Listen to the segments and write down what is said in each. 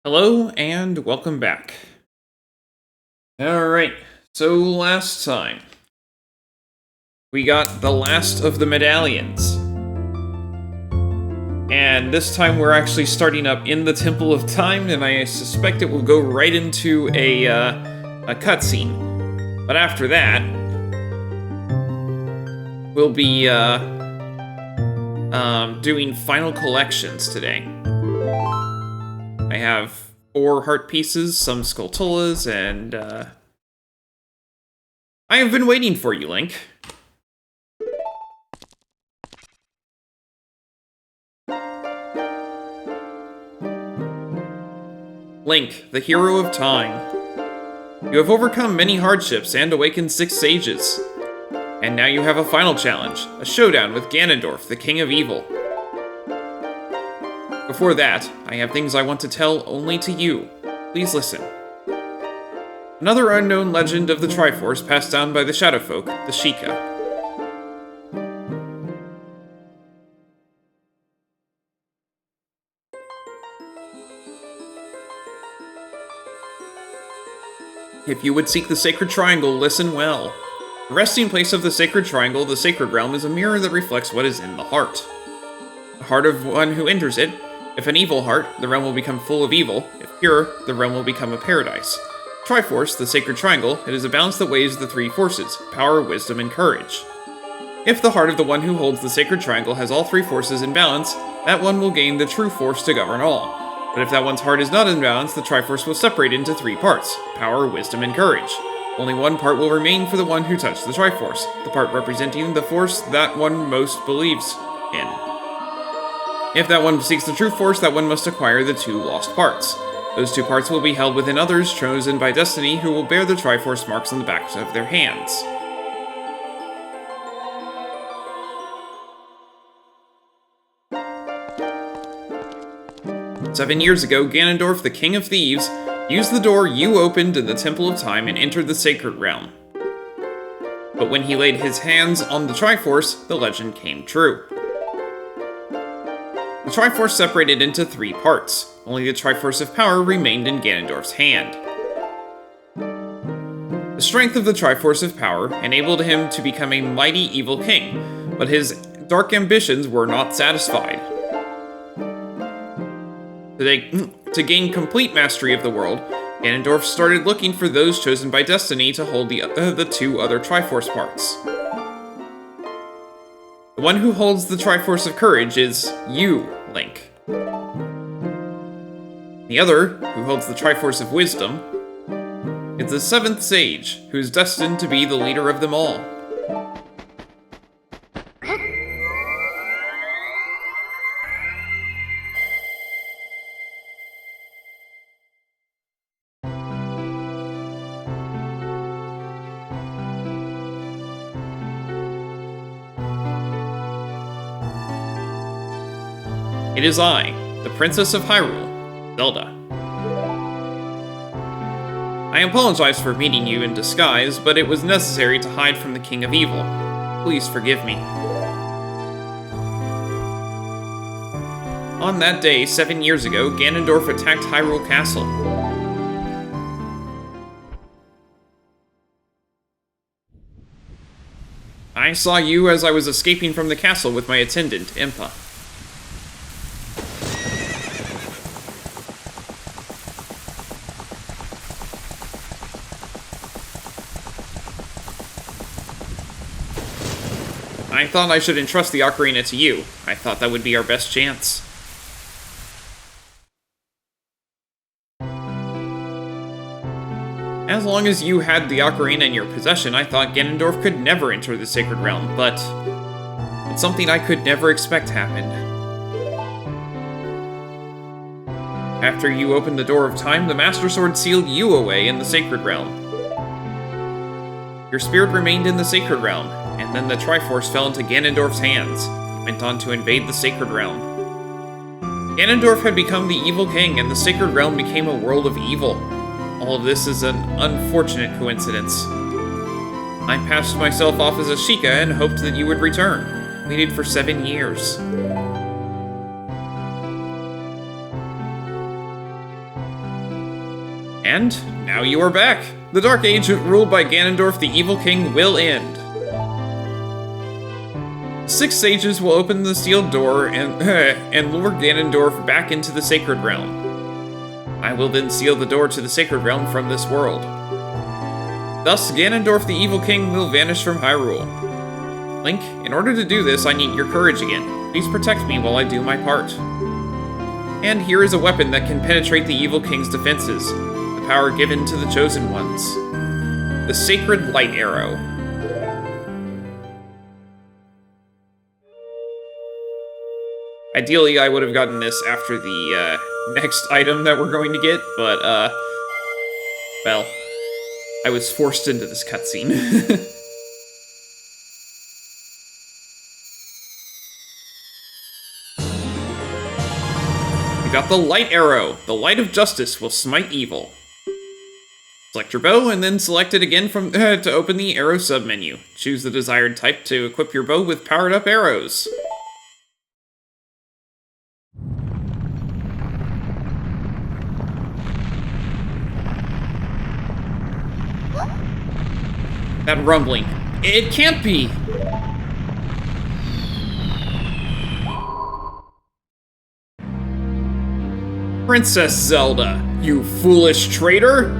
Hello and welcome back. Alright, so last time we got the last of the medallions. And this time we're actually starting up in the Temple of Time, and I suspect it will go right into a cutscene. But after that, we'll be doing final collections today. I have 4 heart pieces, some Skulltulas, and I have been waiting for you, Link. Link, the hero of time. You have overcome many hardships and awakened 6 sages. And now you have a final challenge, a showdown with Ganondorf, the King of Evil. Before that, I have things I want to tell only to you. Please listen. Another unknown legend of the Triforce passed down by the Shadowfolk, the Sheikah. If you would seek the Sacred Triangle, listen well. The resting place of the Sacred Triangle, the Sacred Realm, is a mirror that reflects what is in the heart. The heart of one who enters it. If an evil heart, the realm will become full of evil. If pure, the realm will become a paradise. Triforce, the Sacred Triangle, it is a balance that weighs the 3 forces, power, wisdom, and courage. If the heart of the one who holds the Sacred Triangle has all 3 forces in balance, that one will gain the true force to govern all. But if that one's heart is not in balance, the Triforce will separate into 3 parts, power, wisdom, and courage. Only one part will remain for the one who touched the Triforce, the part representing the force that one most believes in. If that one seeks the true force, that one must acquire the 2 lost parts. Those 2 parts will be held within others chosen by destiny who will bear the Triforce marks on the backs of their hands. "7 years ago, Ganondorf, the King of Thieves, used the door you opened in the Temple of Time and entered the Sacred Realm. But when he laid his hands on the Triforce, the legend came true. The Triforce separated into 3 parts. Only the Triforce of Power remained in Ganondorf's hand. The strength of the Triforce of Power enabled him to become a mighty evil king, but his dark ambitions were not satisfied. To gain complete mastery of the world, Ganondorf started looking for those chosen by destiny to hold the 2 other Triforce parts. The one who holds the Triforce of Courage is you, Link. The other, who holds the Triforce of Wisdom, is the 7th Sage, who is destined to be the leader of them all. It is I, the Princess of Hyrule, Zelda. I apologize for meeting you in disguise, but it was necessary to hide from the King of Evil. Please forgive me. On that day, 7 years ago, Ganondorf attacked Hyrule Castle. I saw you as I was escaping from the castle with my attendant, Impa. I thought I should entrust the Ocarina to you. I thought that would be our best chance. As long as you had the Ocarina in your possession, I thought Ganondorf could never enter the Sacred Realm, but it's something I could never expect happened. After you opened the Door of Time, the Master Sword sealed you away in the Sacred Realm. Your spirit remained in the Sacred Realm, and then the Triforce fell into Ganondorf's hands. He went on to invade the Sacred Realm. Ganondorf had become the evil king, and the Sacred Realm became a world of evil. All of this is an unfortunate coincidence. I passed myself off as a Sheikah and hoped that you would return. Waited for 7 years. And now you are back. The Dark Age ruled by Ganondorf the Evil King will end. 6 sages will open the sealed door and lure Ganondorf back into the Sacred Realm. I will then seal the door to the Sacred Realm from this world. Thus, Ganondorf the Evil King will vanish from Hyrule. Link, in order to do this, I need your courage again. Please protect me while I do my part. And here is a weapon that can penetrate the Evil King's defenses. The power given to the Chosen Ones. The Sacred Light Arrow. Ideally, I would have gotten this after the next item that we're going to get, but, well, I was forced into this cutscene. We got the Light Arrow. The light of justice will smite evil. Select your bow, and then select it again from to open the arrow submenu. Choose the desired type to equip your bow with powered-up arrows. That rumbling. It can't be! Princess Zelda, you foolish traitor!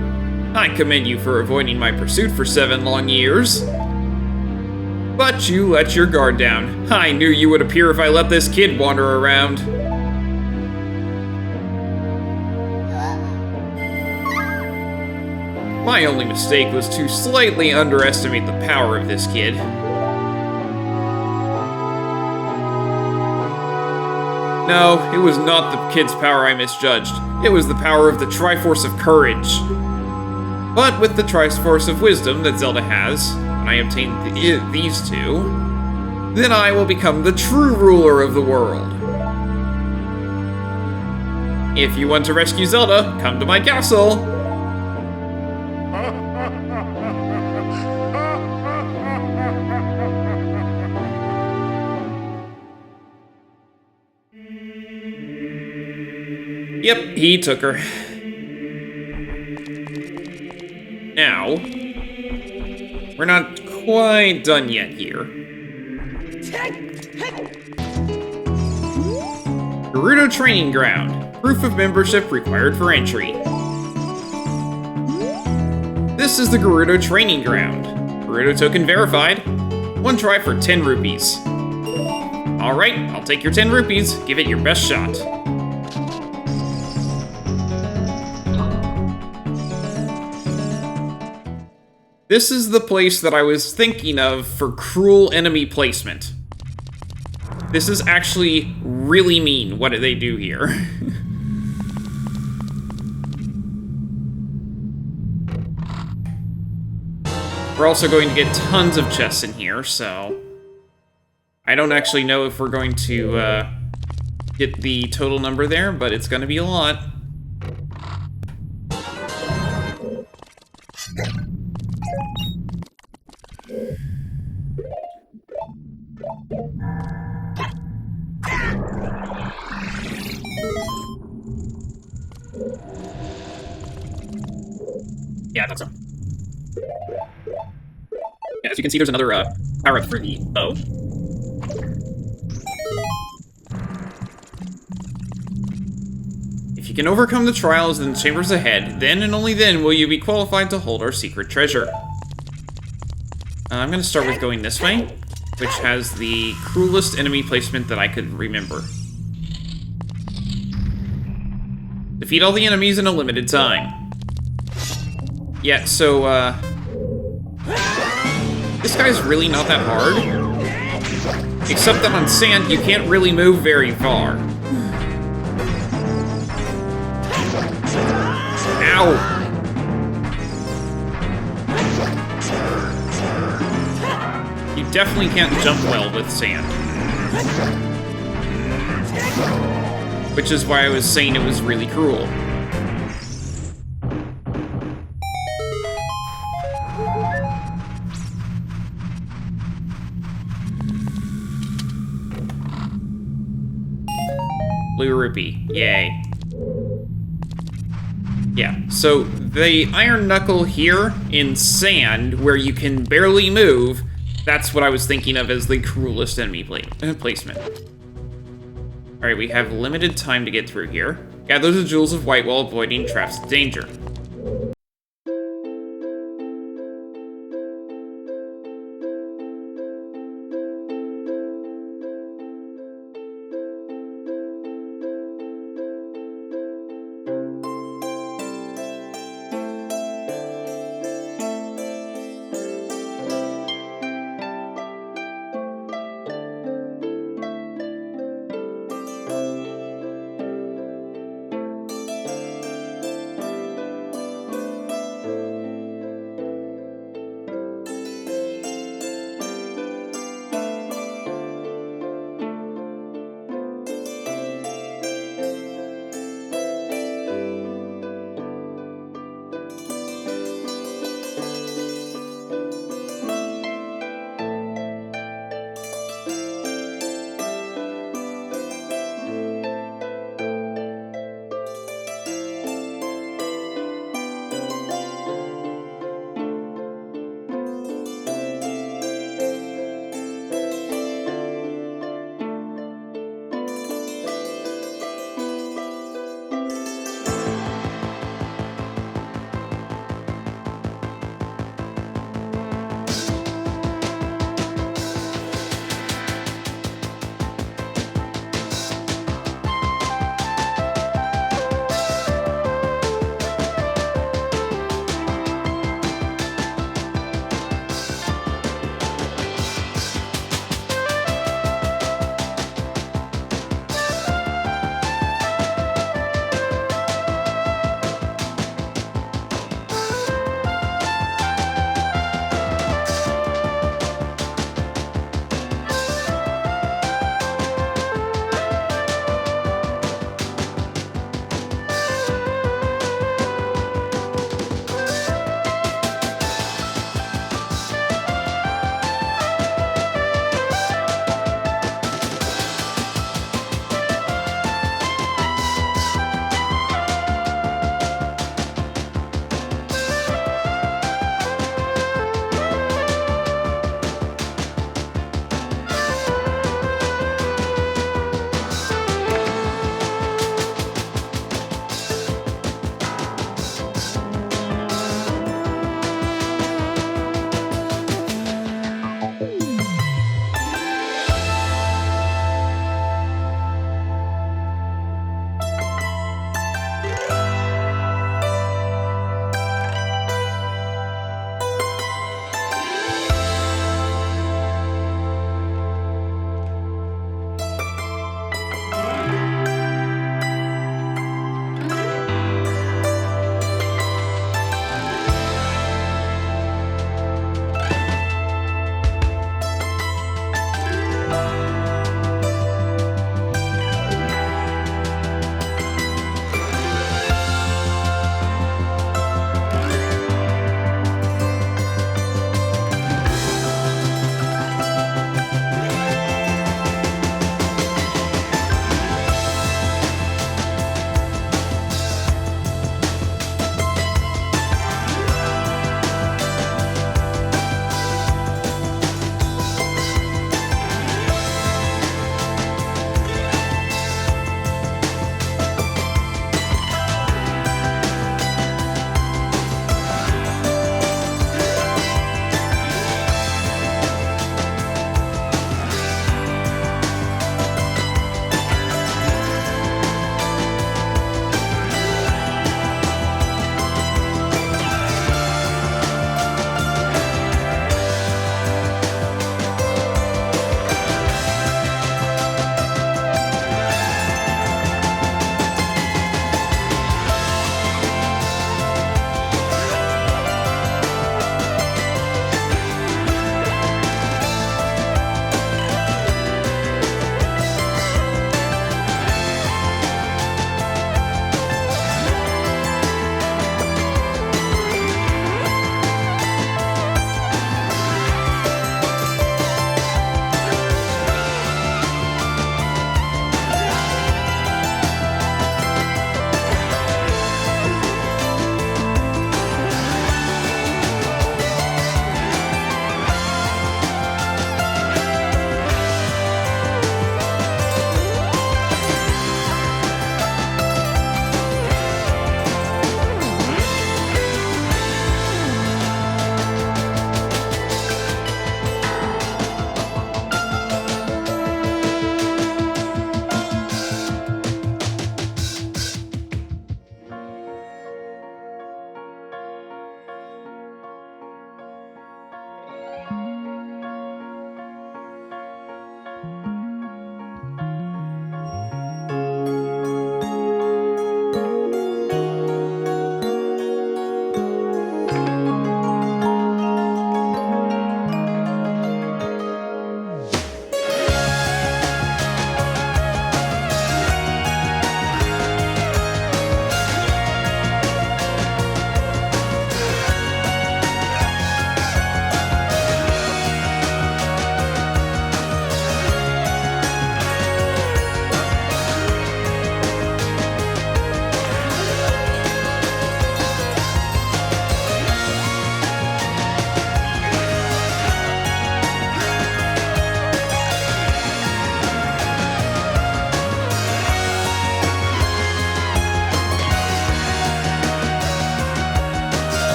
I commend you for avoiding my pursuit for 7 long years. But you let your guard down. I knew you would appear if I let this kid wander around. My only mistake was to slightly underestimate the power of this kid. No, it was not the kid's power I misjudged. It was the power of the Triforce of Courage. But with the Triforce of Wisdom that Zelda has, when I obtain these two, then I will become the true ruler of the world. If you want to rescue Zelda, come to my castle! Yep, he took her. Now, we're not quite done yet here. Gerudo Training Ground. Proof of membership required for entry. This is the Gerudo Training Ground. Gerudo token verified. 1 try for 10 rupees. Alright, I'll take your 10 rupees. Give it your best shot. This is the place that I was thinking of for cruel enemy placement. This is actually really mean, what they do here. We're also going to get tons of chests in here, so... I don't actually know if we're going to get the total number there, but it's going to be a lot. Yeah, I thought so. Yeah, as you can see, there's another power-up for the bow. If you can overcome the trials in the chambers ahead, then and only then will you be qualified to hold our secret treasure. I'm going to start with going this way, which has the cruelest enemy placement that I could remember. Defeat all the enemies in a limited time. Yeah, so, this guy's really not that hard. Except that on sand, you can't really move very far. Ow! You definitely can't jump well with sand. Which is why I was saying it was really cruel. Blue rupee. Yay. Yeah, so the iron knuckle here in sand, where you can barely move, that's what I was thinking of as the cruelest enemy placement. Alright, we have limited time to get through here. Gather the jewels of white while avoiding traps of danger.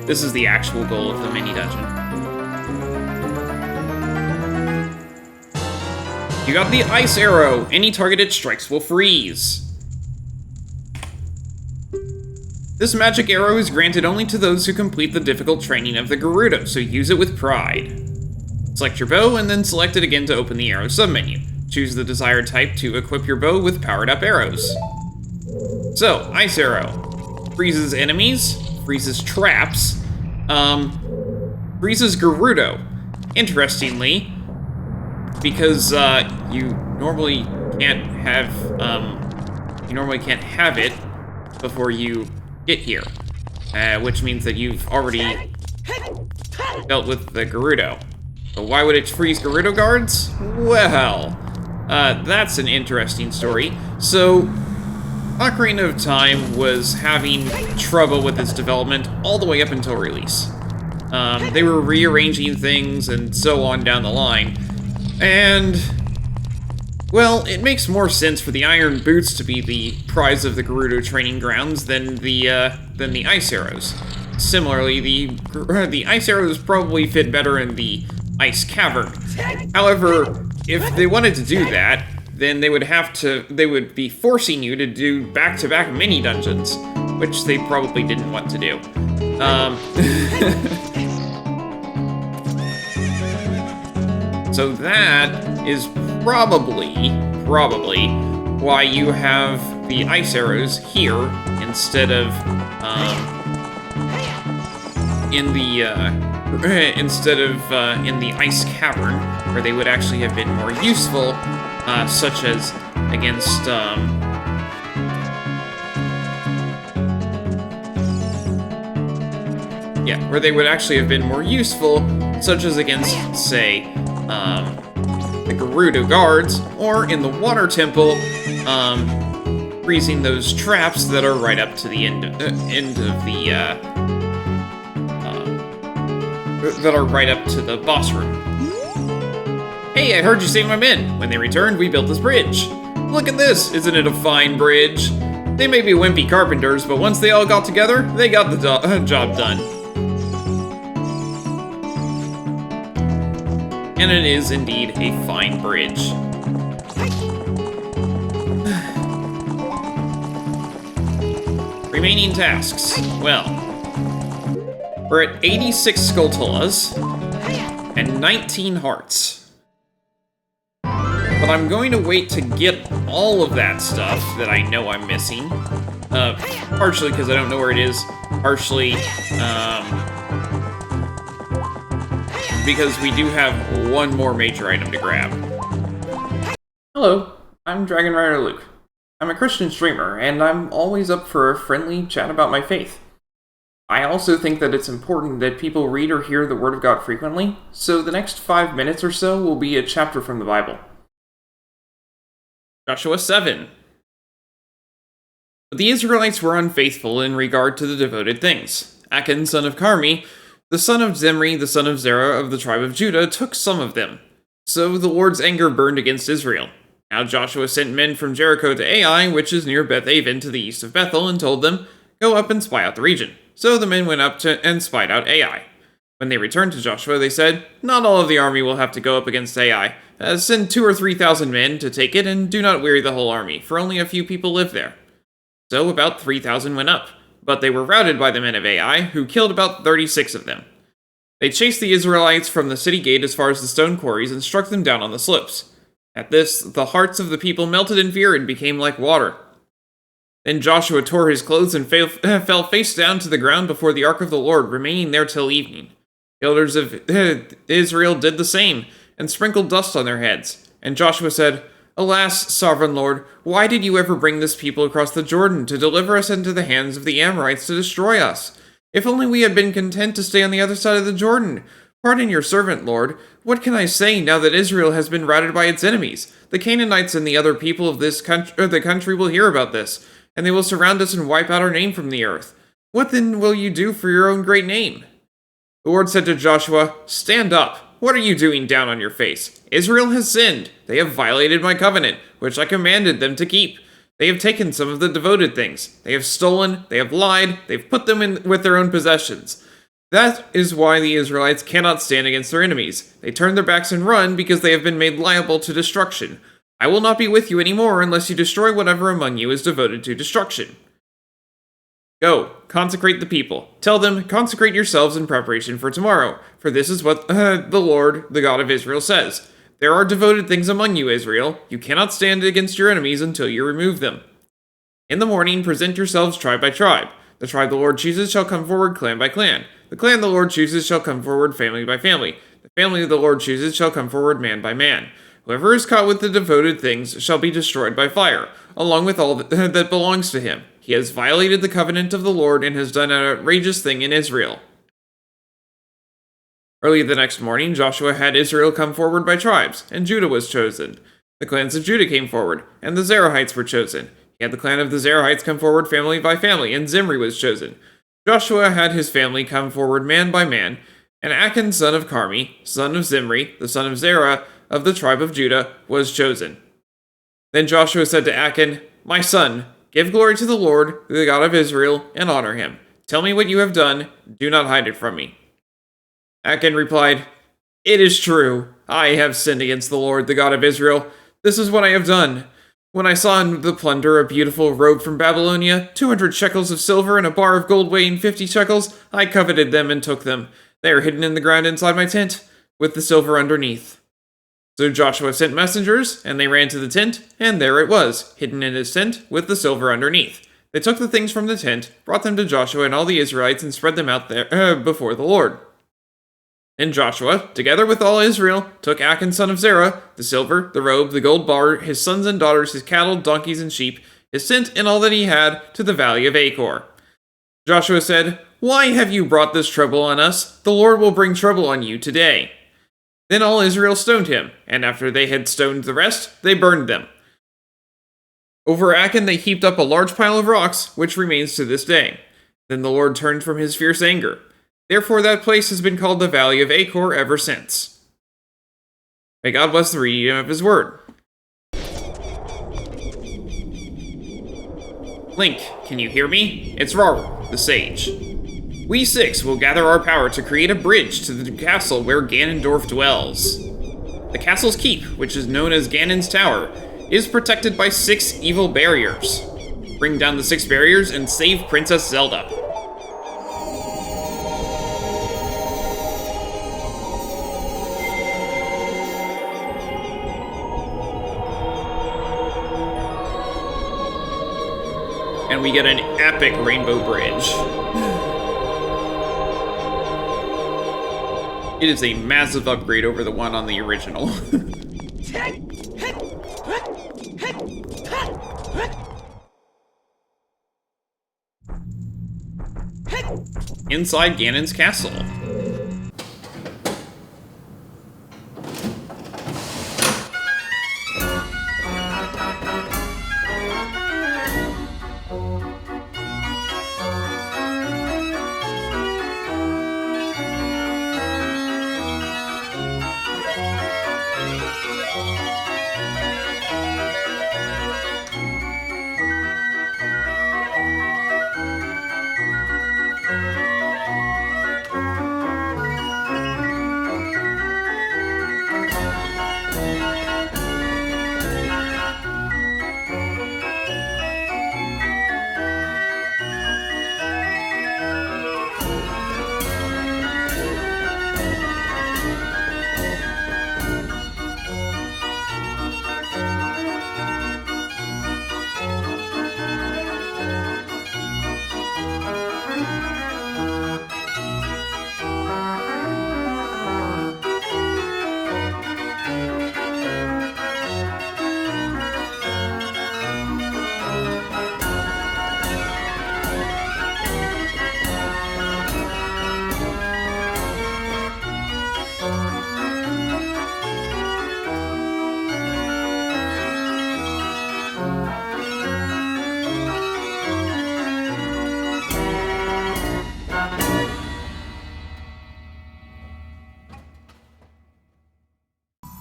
This is the actual goal of the mini-dungeon. You got the Ice Arrow. Any target it strikes will freeze. This magic arrow is granted only to those who complete the difficult training of the Gerudo, so use it with pride. Select your bow, and then select it again to open the arrow submenu. Choose the desired type to equip your bow with powered-up arrows. So, Ice Arrow. Freezes enemies, freezes traps, freezes Gerudo. Interestingly, because you normally can't have it before you get here, which means that you've already dealt with the Gerudo. But why would it freeze Gerudo guards? Well, that's an interesting story. So, Ocarina of Time was having trouble with its development all the way up until release. They were rearranging things and so on down the line. And, well, it makes more sense for the Iron Boots to be the prize of the Gerudo training grounds than the Ice Arrows. Similarly, the Ice Arrows probably fit better in the Ice Cavern. However, if they wanted to do that, then they would be forcing you to do back-to-back mini-dungeons, which they probably didn't want to do. So that is probably why you have the Ice Arrows here instead of in the Ice Cavern, where they would actually have been more useful, such as against where they would actually have been more useful, such as against, say, the Gerudo guards, or in the Water Temple, freezing those traps that are right up to the end of the that are right up to the boss room. Hey, I heard you saved my men. When they returned, we built this bridge. Look at this, isn't it a fine bridge? They may be wimpy carpenters, but once they all got together, they got the job done. And it is indeed a fine bridge. Remaining tasks. Well, we're at 86 Skulltulas and 19 hearts. But I'm going to wait to get all of that stuff that I know I'm missing. Partially because I don't know where it is, partially because we do have one more major item to grab. Hello, I'm Dragon Rider Luke. I'm a Christian streamer, and I'm always up for a friendly chat about my faith. I also think that it's important that people read or hear the Word of God frequently, so the next 5 minutes or so will be a chapter from the Bible. Joshua 7. But the Israelites were unfaithful in regard to the devoted things. Achan, son of Carmi, the son of Zimri, the son of Zerah of the tribe of Judah, took some of them. So the Lord's anger burned against Israel. Now Joshua sent men from Jericho to Ai, which is near Beth-aven to the east of Bethel, and told them, "Go up and spy out the region." So the men went up and spied out Ai. When they returned to Joshua, they said, "Not all of the army will have to go up against Ai. Send 2,000 or 3,000 men to take it, and do not weary the whole army, for only a few people live there." So about 3,000 went up, but they were routed by the men of Ai, who killed about 36 of them. They chased the Israelites from the city gate as far as the stone quarries and struck them down on the slopes. At this, the hearts of the people melted in fear and became like water. Then Joshua tore his clothes and fell face down to the ground before the ark of the Lord, remaining there till evening. The elders of Israel did the same, and sprinkled dust on their heads. And Joshua said, "Alas, sovereign Lord, why did you ever bring this people across the Jordan to deliver us into the hands of the Amorites to destroy us? If only we had been content to stay on the other side of the Jordan. Pardon your servant, Lord. What can I say now that Israel has been routed by its enemies? The Canaanites and the other people of the country will hear about this, and they will surround us and wipe out our name from the earth. What then will you do for your own great name?" The Lord said to Joshua, "Stand up. What are you doing down on your face? Israel has sinned. They have violated my covenant, which I commanded them to keep. They have taken some of the devoted things. They have stolen, they have lied, they've put them in with their own possessions. That is why the Israelites cannot stand against their enemies. They turn their backs and run because they have been made liable to destruction. I will not be with you anymore unless you destroy whatever among you is devoted to destruction. Go, consecrate the people. Tell them, consecrate yourselves in preparation for tomorrow, for this is what the Lord, the God of Israel, says. There are devoted things among you, Israel. You cannot stand against your enemies until you remove them. In the morning, present yourselves tribe by tribe. The tribe the Lord chooses shall come forward clan by clan. The clan the Lord chooses shall come forward family by family. The family the Lord chooses shall come forward man by man. Whoever is caught with the devoted things shall be destroyed by fire, along with all that belongs to him. He has violated the covenant of the Lord and has done an outrageous thing in Israel. Early the next morning, Joshua had Israel come forward by tribes, and Judah was chosen. The clans of Judah came forward, and the Zerahites were chosen. He had the clan of the Zerahites come forward family by family, and Zimri was chosen. Joshua had his family come forward man by man, and Achan son of Carmi, son of Zimri, the son of Zerah, of the tribe of Judah, was chosen. Then Joshua said to Achan, My son, give glory to the Lord, the God of Israel, and honor him. Tell me what you have done, do not hide it from me. Achan replied, It is true, I have sinned against the Lord, the God of Israel. This is what I have done. When I saw in the plunder a beautiful robe from Babylonia, 200 shekels of silver and a bar of gold weighing 50 shekels, I coveted them and took them. They are hidden in the ground inside my tent, with the silver underneath. So Joshua sent messengers, and they ran to the tent, and there it was, hidden in his tent, with the silver underneath. They took the things from the tent, brought them to Joshua and all the Israelites, and spread them out there before the Lord. And Joshua, together with all Israel, took Achan son of Zerah, the silver, the robe, the gold bar, his sons and daughters, his cattle, donkeys, and sheep, his tent, and all that he had, to the valley of Achor. Joshua said, Why have you brought this trouble on us? The Lord will bring trouble on you today. Then all Israel stoned him, and after they had stoned the rest, they burned them. Over Achan they heaped up a large pile of rocks, which remains to this day. Then the Lord turned from his fierce anger. Therefore that place has been called the Valley of Achor ever since. May God bless the reading of his word. Link, can you hear me? It's Raru, the sage. We six will gather our power to create a bridge to the castle where Ganondorf dwells. The castle's keep, which is known as Ganon's Tower, is protected by 6 evil barriers. Bring down the 6 barriers and save Princess Zelda. And we get an epic rainbow bridge. It is a massive upgrade over the one on the original. Inside Ganon's castle.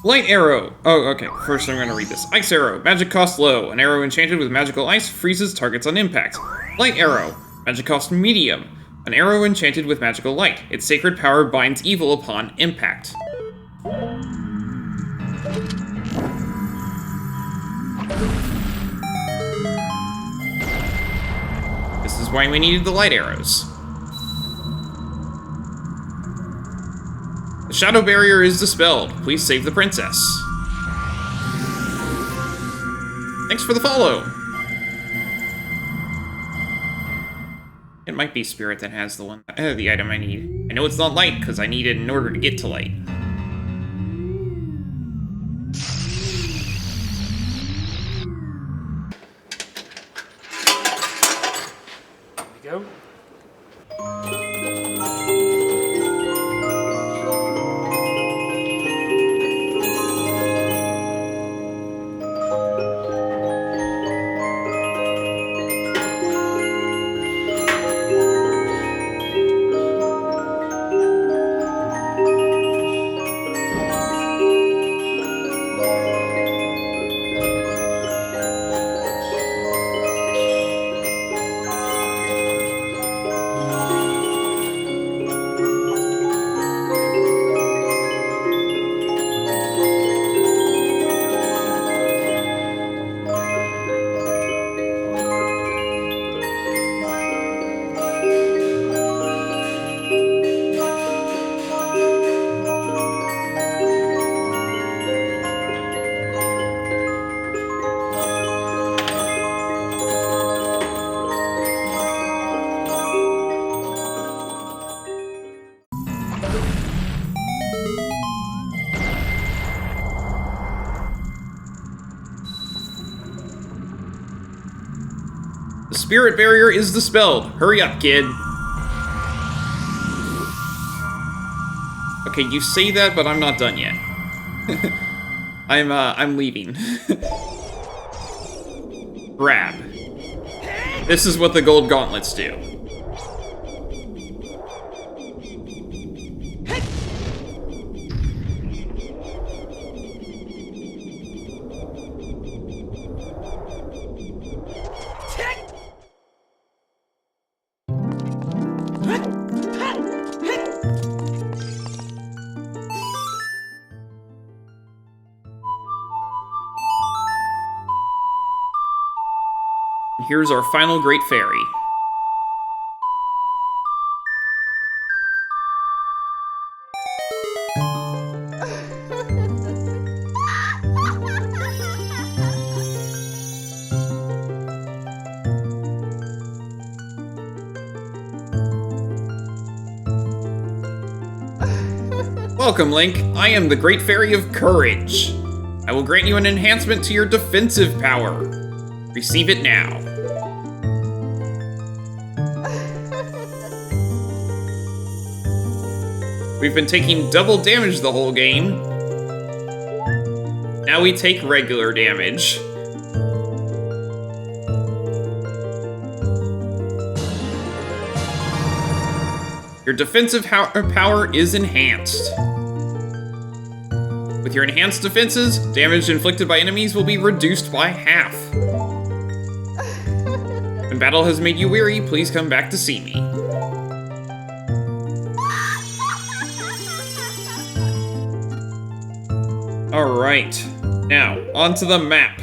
Light arrow. Oh, okay. First I'm going to read this. Ice arrow. Magic cost low. An arrow enchanted with magical ice freezes targets on impact. Light arrow. Magic cost medium. An arrow enchanted with magical light. Its sacred power binds evil upon impact. This is why we needed the light arrows. The shadow barrier is dispelled. Please save the princess. Thanks for the follow. It might be Spirit that has the item I need. I know it's not light because I need it in order to get to light. There we go. The spirit barrier is dispelled. Hurry up, kid. Okay, you say that, but I'm not done yet. I'm leaving. Grab. This is what the gold gauntlets do. Here's our final Great Fairy. Welcome, Link. I am the Great Fairy of Courage. I will grant you an enhancement to your defensive power. Receive it now. We've been taking double damage the whole game. Now we take regular damage. Your defensive power is enhanced. With your enhanced defenses, damage inflicted by enemies will be reduced by half. When battle has made you weary, please come back to see me. Alright, now, onto the map.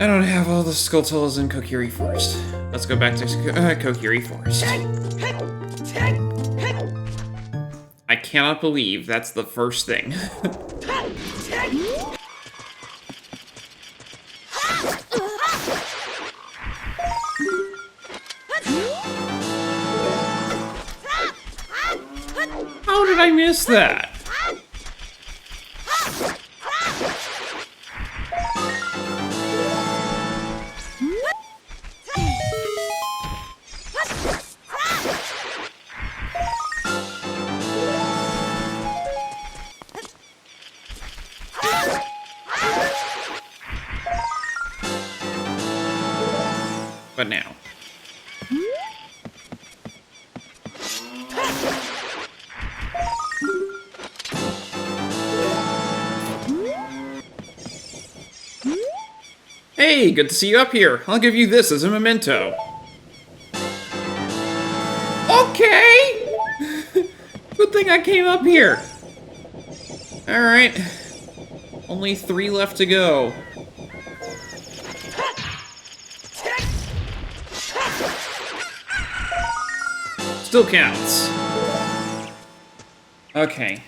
I don't have all the Skulltulas in Kokiri Forest. Let's go back to Kokiri Forest. I cannot believe that's the first thing. How did I miss that? But now. Hey, good to see you up here. I'll give you this as a memento. Okay! Good thing I came up here. Alright. Only 3 left to go. Still counts. Okay.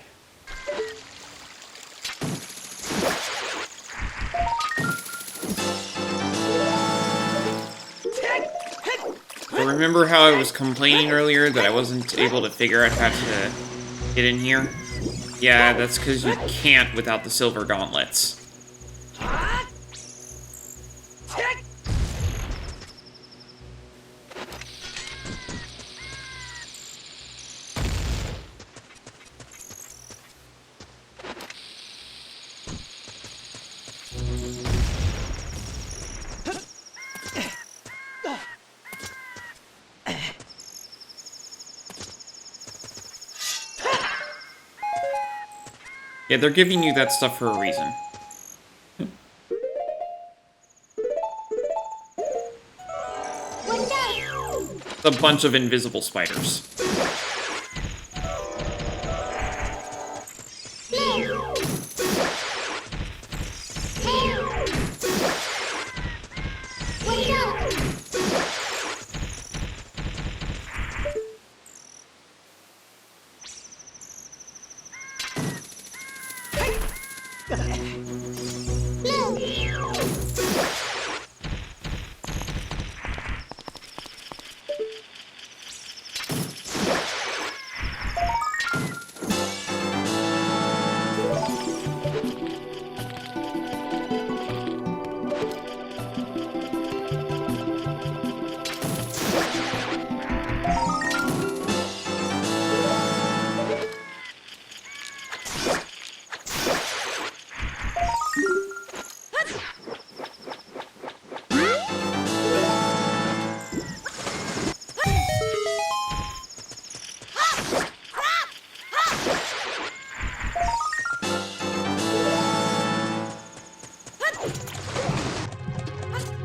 So remember how I was complaining earlier that I wasn't able to figure out how to get in here? Yeah, that's because you can't without the silver gauntlets. Yeah, they're giving you that stuff for a reason. It's a bunch of invisible spiders.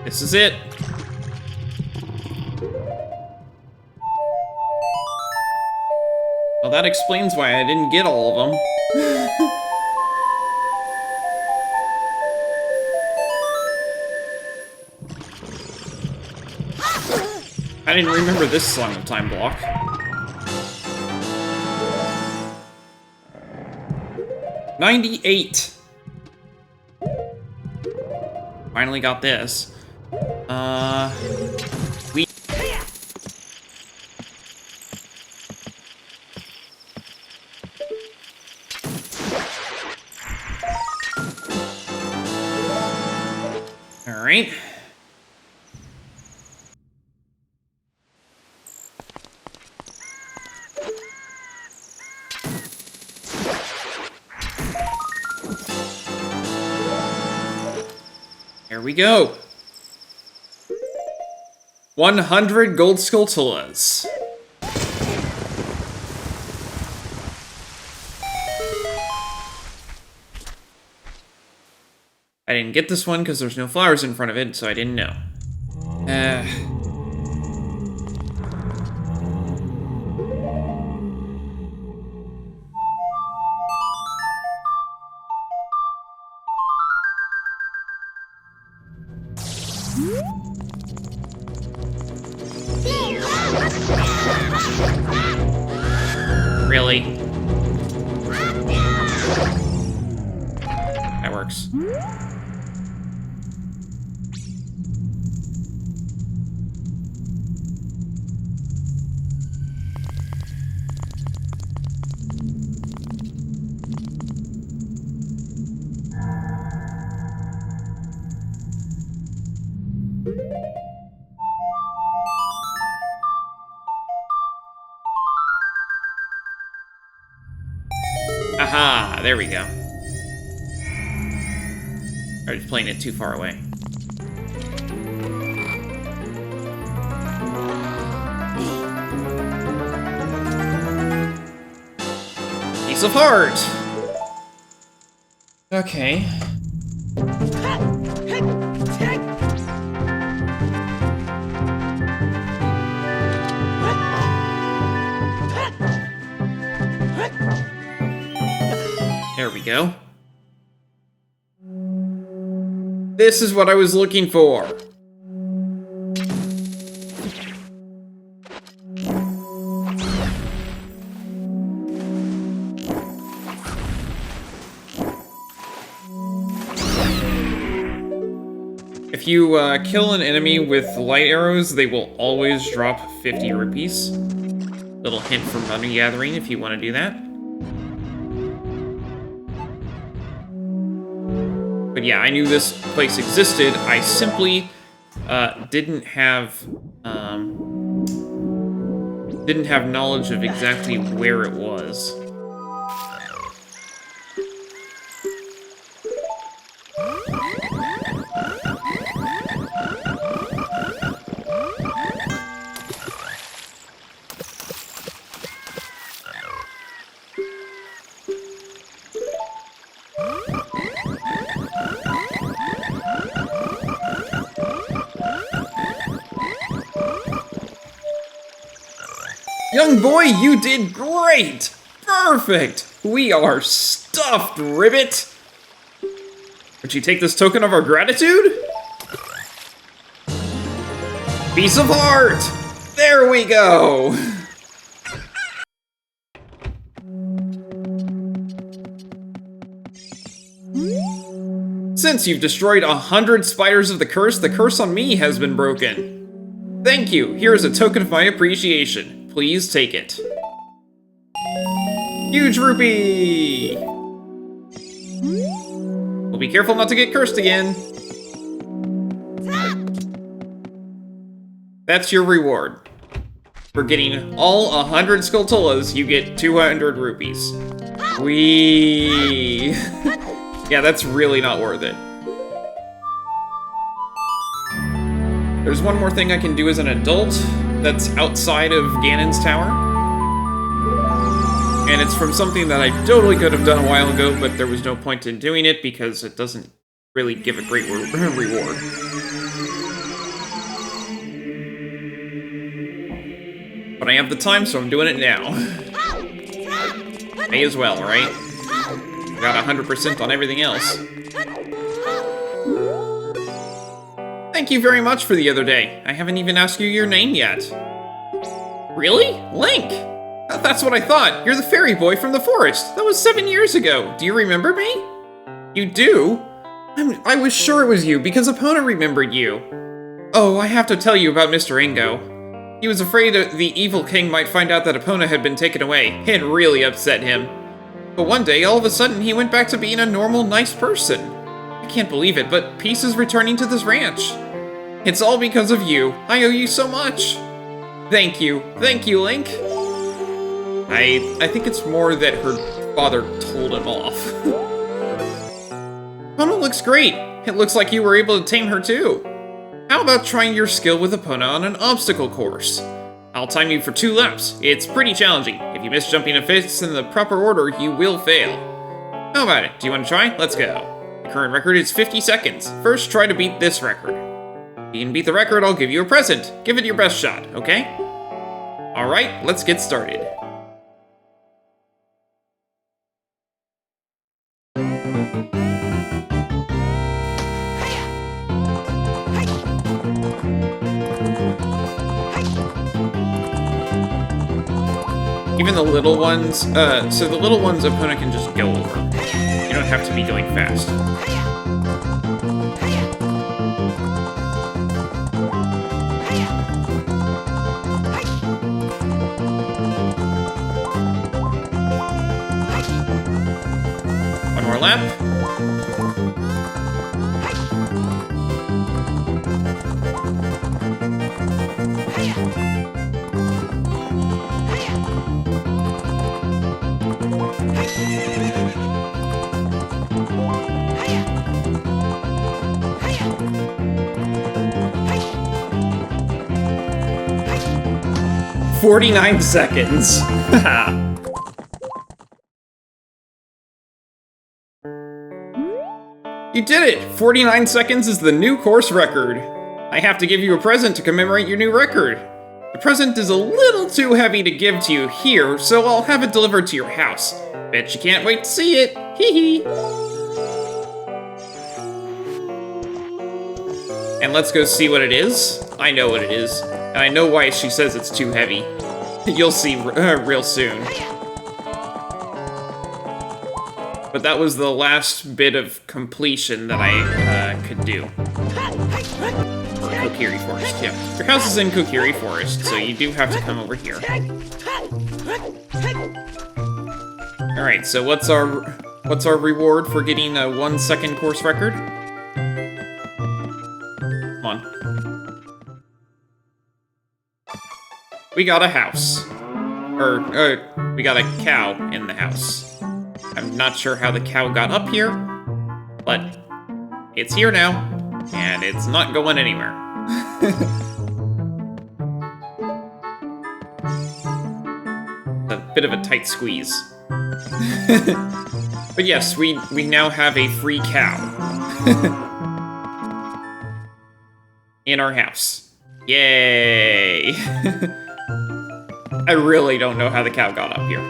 This is it. Well, that explains why I didn't get all of them. I didn't remember this song of Time Block. $98. Finally got this. Alright. Here we go. 100 gold skulltulas. I didn't get this one because there's no flowers in front of it, so I didn't know. Really? That works. Aha, there we go. I was playing it too far away. Piece of heart! Okay. go. This is what I was looking for. If you kill an enemy with light arrows, they will always drop 50 rupees. Little hint from money gathering if you want to do that. But yeah, I knew this place existed. I simply didn't have knowledge of exactly where it was. Young boy, you did great! Perfect! We are stuffed, Ribbit! Would you take this token of our gratitude? Piece of heart! There we go! Since you've destroyed 100 spiders of the curse on me has been broken. Thank you, here is a token of my appreciation. Please take it. Huge rupee! Well, be careful not to get cursed again. That's your reward. For getting all 100 Skulltulas, you get 200 rupees. Whee! Yeah, that's really not worth it. There's one more thing I can do as an adult that's outside of Ganon's tower. And it's from something that I totally could have done a while ago, but there was no point in doing it because it doesn't really give a great reward. But I have the time, so I'm doing it now. May as well, right? Got 100% on everything else. Thank you very much for the other day. I haven't even asked you your name yet. Really? Link! That's what I thought. You're the fairy boy from the forest. That was 7 years ago. Do you remember me? You do? I was sure it was you because Epona remembered you. Oh, I have to tell you about Mr. Ingo. He was afraid the evil king might find out that Epona had been taken away. It really upset him. But one day, all of a sudden, he went back to being a normal, nice person. I can't believe it, but peace is returning to this ranch. It's all because of you. I owe you so much. Thank you, Link. I think it's more that her father told him off. Epona looks great. It looks like you were able to tame her too. How about trying your skill with Epona on an obstacle course? I'll time you for 2 laps. It's pretty challenging. If you miss jumping a fist in the proper order, you will fail. How about it? Do you want to try? Let's go. The current record is 50 seconds. First, try to beat this record. If you can beat the record, I'll give you a present. Give it your best shot, okay? Alright, let's get started. Even the little ones, so the little ones Epona can just go over. You don't have to be going fast. One more lap. "49 seconds. You did it! 49 seconds is the new course record. I have to give you a present to commemorate your new record. The present is a little too heavy to give to you here, so I'll have it delivered to your house. Bet you can't wait to see it. Hee hee! And let's go see what it is. I know what it is. And I know why she says it's too heavy. You'll see real soon. But that was the last bit of completion that I could do. For Kokiri Forest, yeah. Your house is in Kokiri Forest, so you do have to come over here. Alright, so what's our reward for getting a 1 second course record? Come on. We got a house. We got a cow in the house. I'm not sure how the cow got up here, but it's here now, and it's not going anywhere. A bit of a tight squeeze. But yes, we now have a free cow. In our house. Yay! I really don't know how the cow got up here.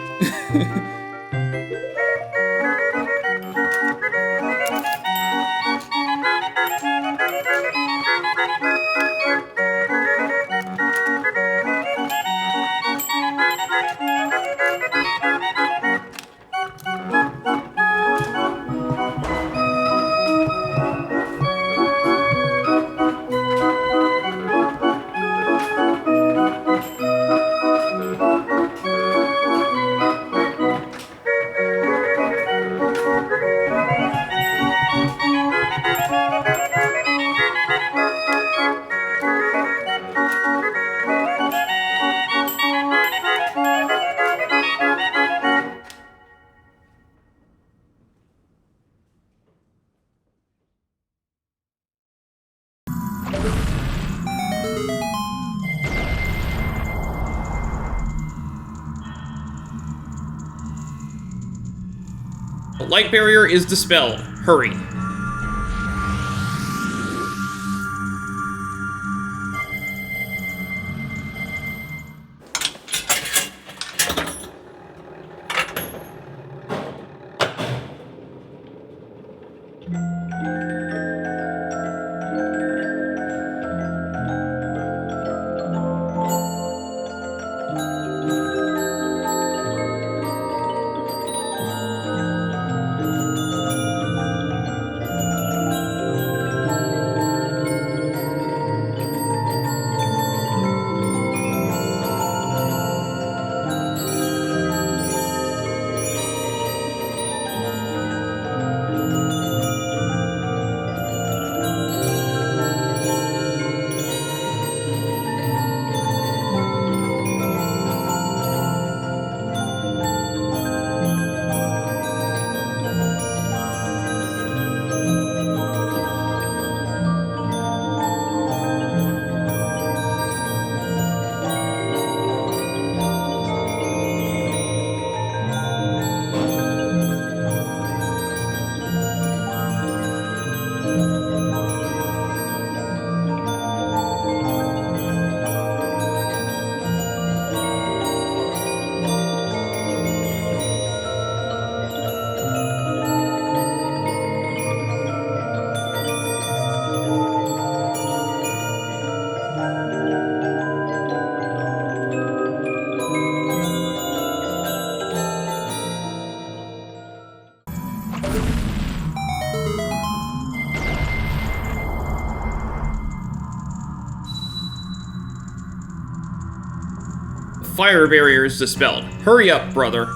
The light barrier is dispelled. Hurry. Fire barrier is dispelled. Hurry up, brother.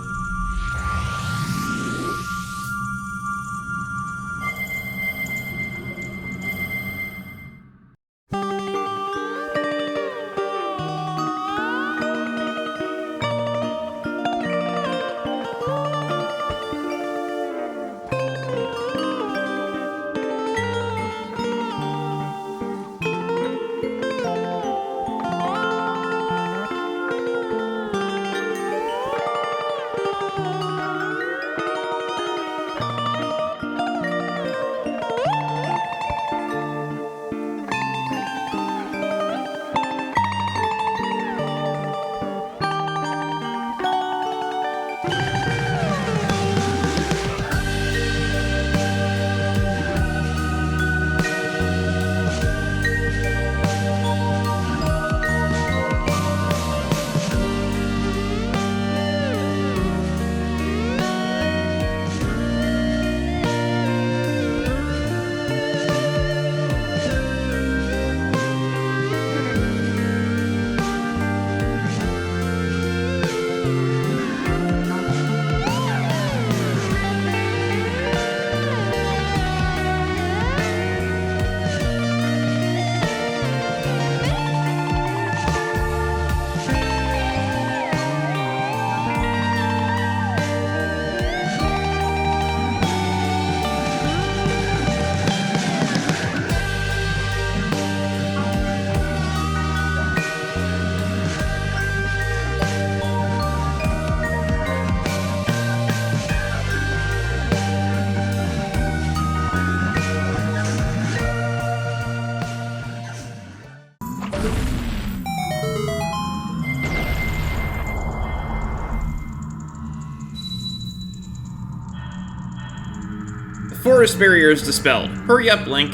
The forest barrier is dispelled. Hurry up, Link.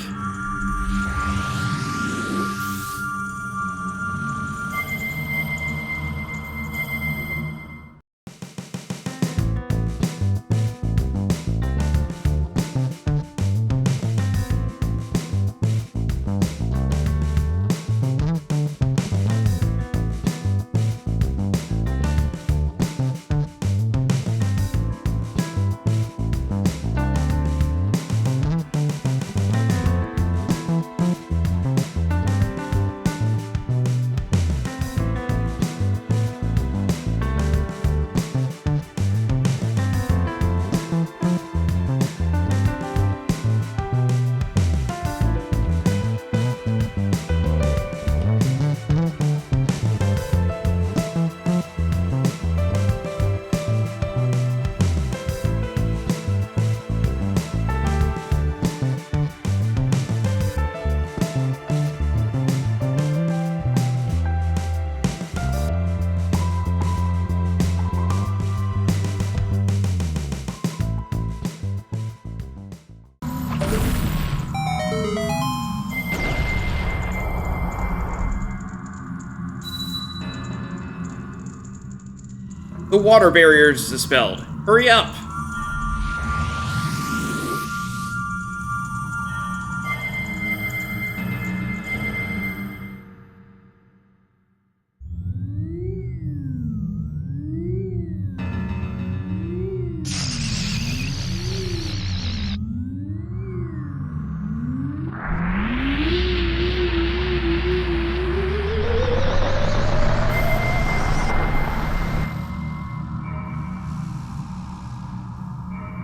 The water barrier is dispelled. Hurry up!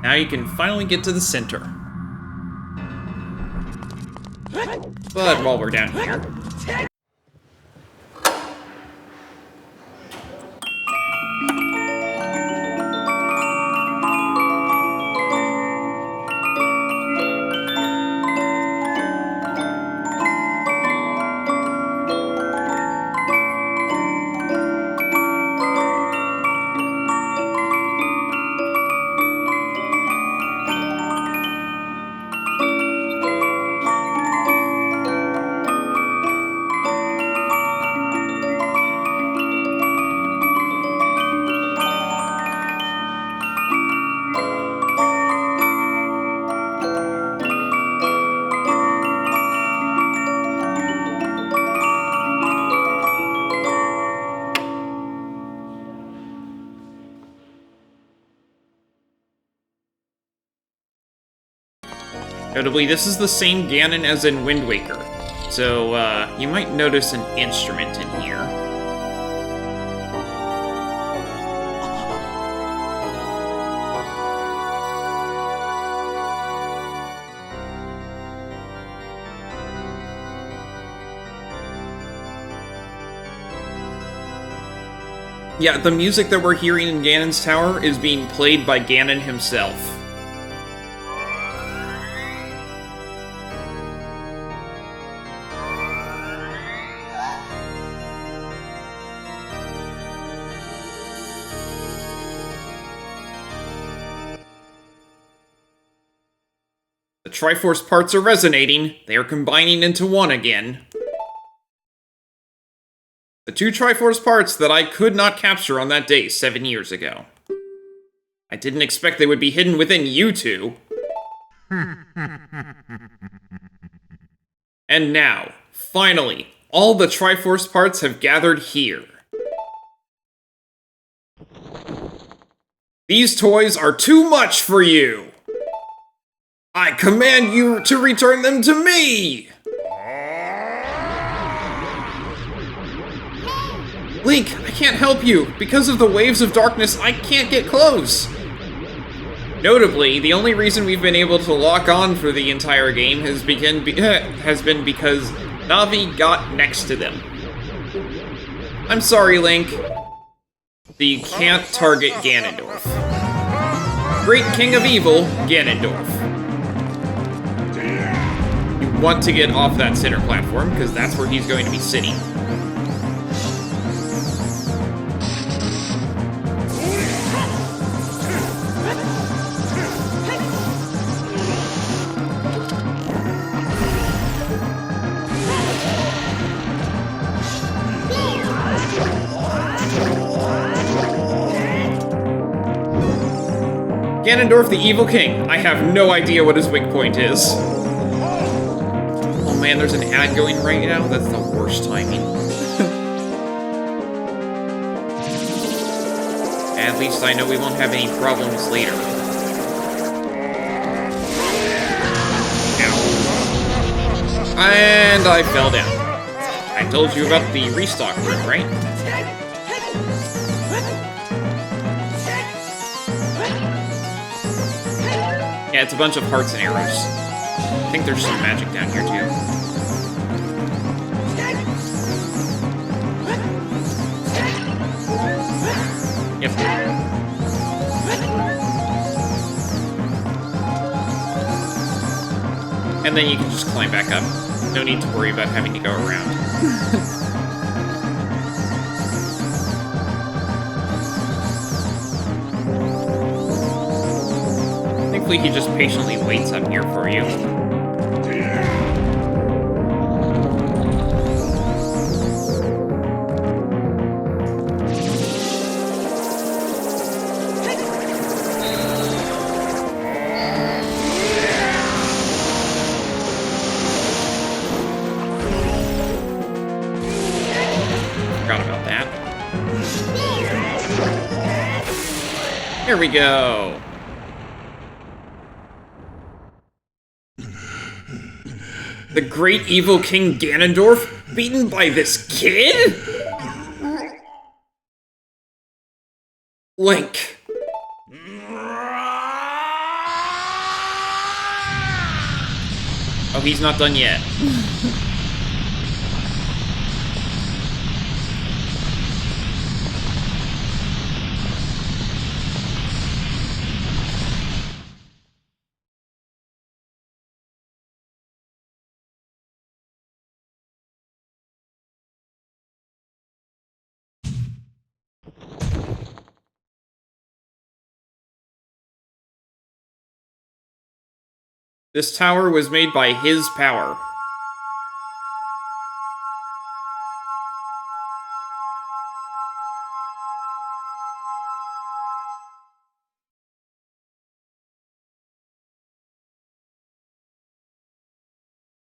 Now you can finally get to the center. But while we're down here... Notably, this is the same Ganon as in Wind Waker, so you might notice an instrument in here. Yeah, the music that we're hearing in Ganon's Tower is being played by Ganon himself. The Triforce parts are resonating. They are combining into one again. The two Triforce parts that I could not capture on that day 7 years ago. I didn't expect they would be hidden within you two. And now, finally, all the Triforce parts have gathered here. These toys are too much for you! I command you to return them to me! Link, I can't help you. Because of the waves of darkness, I can't get close. Notably, the only reason we've been able to lock on for the entire game has been because Navi got next to them. I'm sorry, Link. But you can't target Ganondorf. Great King of Evil, Ganondorf. You want to get off that center platform, because that's where he's going to be sitting. Ganondorf, the Evil King. I have no idea what his weak point is. Oh man, there's an ad going right now? That's the worst timing. At least I know we won't have any problems later. Ow. And I fell down. I told you about the restock room, right? Yeah, it's a bunch of hearts and arrows. I think there's some magic down here, too. Yep. And then you can just climb back up. No need to worry about having to go around. Thankfully, he just patiently waits up here for you. Forgot about that. Here we go. The great evil King Ganondorf, beaten by this kid? Link. Oh, he's not done yet. This tower was made by his power.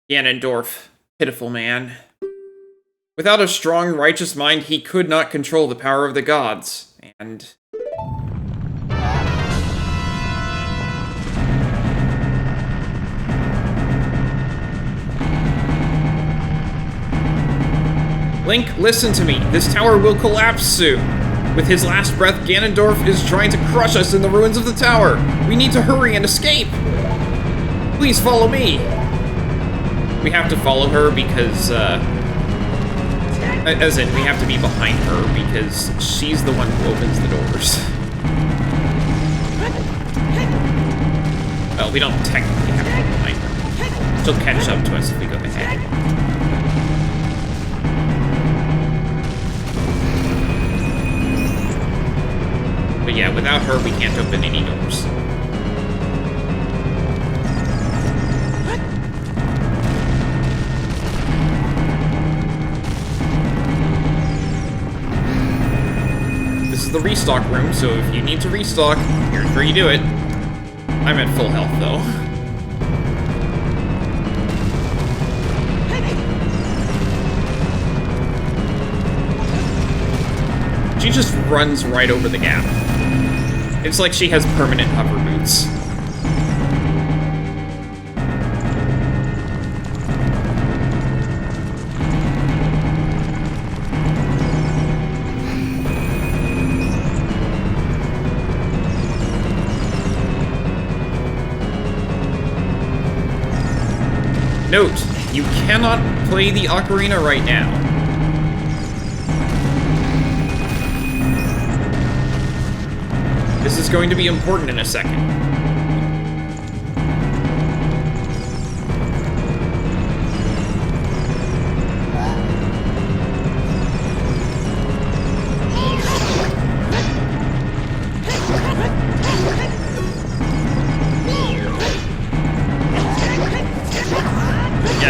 Ganondorf, pitiful man. Without a strong, righteous mind, he could not control the power of the gods, and... Link, listen to me. This tower will collapse soon. With his last breath, Ganondorf is trying to crush us in the ruins of the tower. We need to hurry and escape. Please follow me. We have to follow her because, as in, we have to be behind her because she's the one who opens the doors. Well, we don't technically have to go behind her. She'll catch up to us if we go ahead. But yeah, without her, we can't open any doors. This is the restock room, so if you need to restock, here's where you do it. I'm at full health, though. She just runs right over the gap. It's like she has permanent hover boots. Note, you cannot play the Ocarina right now. This is going to be important in a second.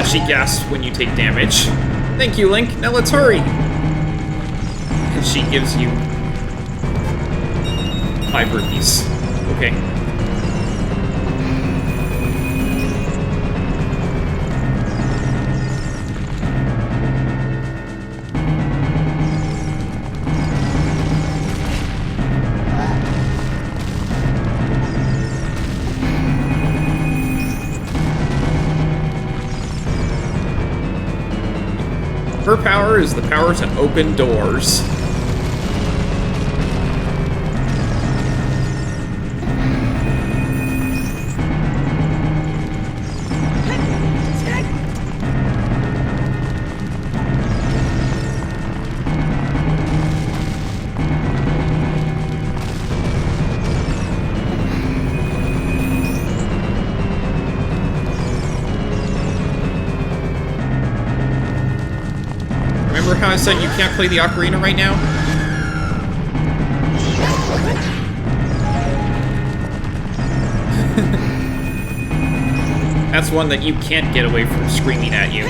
she gasps when you take damage. Thank you, Link. Now let's hurry. And she gives you 5 rupees. Okay. Her power is the power to open doors. Remember how I said you can't play the Ocarina right now? That's one that you can't get away from screaming at you.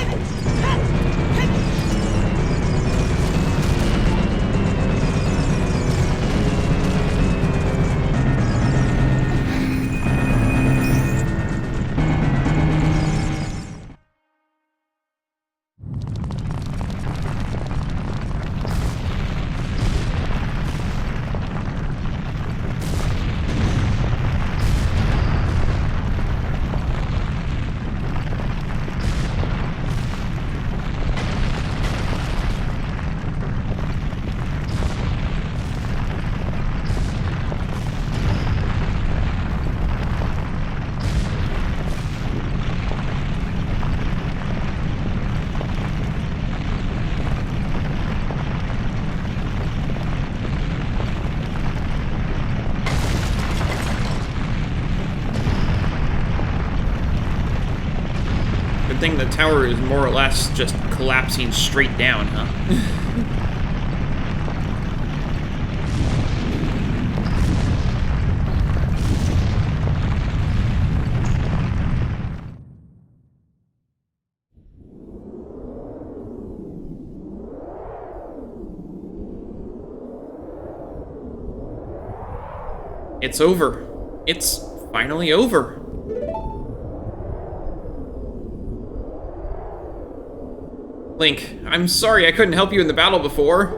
Thing, the tower is more or less just collapsing straight down, huh? It's over. It's finally over. Link, I'm sorry I couldn't help you in the battle before.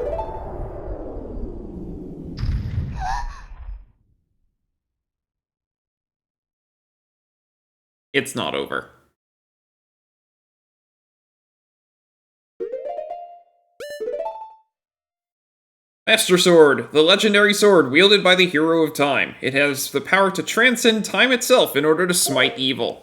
It's not over. Master Sword, the legendary sword wielded by the hero of time. It has the power to transcend time itself in order to smite evil.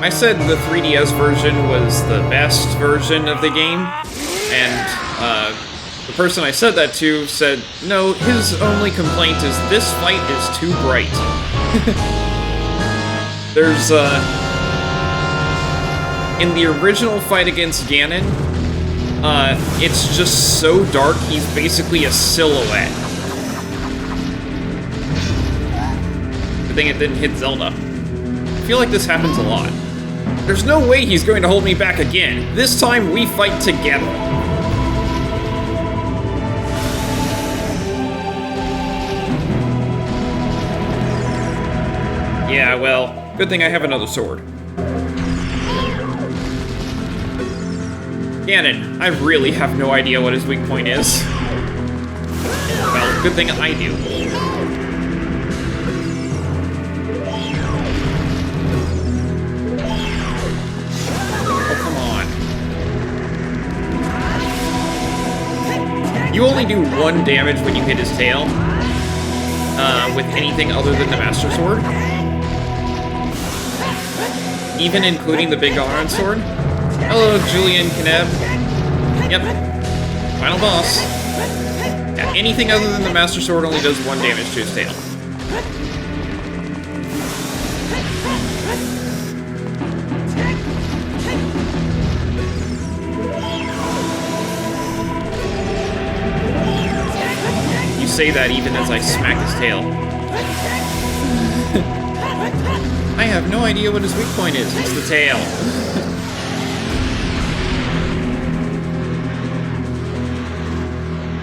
I said the 3DS version was the best version of the game, and the person I said that to said, no, his only complaint is this fight is too bright. There's, in the original fight against Ganon, it's just so dark, he's basically a silhouette. Good thing it didn't hit Zelda. I feel like this happens a lot. There's no way he's going to hold me back again. This time, we fight together. Yeah, well, good thing I have another sword. Ganon, I really have no idea what his weak point is. Well, good thing I do. You only do 1 damage when you hit his tail, with anything other than the Master Sword. Even including the big iron sword. Hello, Julian Kneb. Yep. Final boss. Yeah, anything other than the Master Sword only does 1 damage to his tail. say that even as I smack his tail. I have no idea what his weak point is. It's the tail.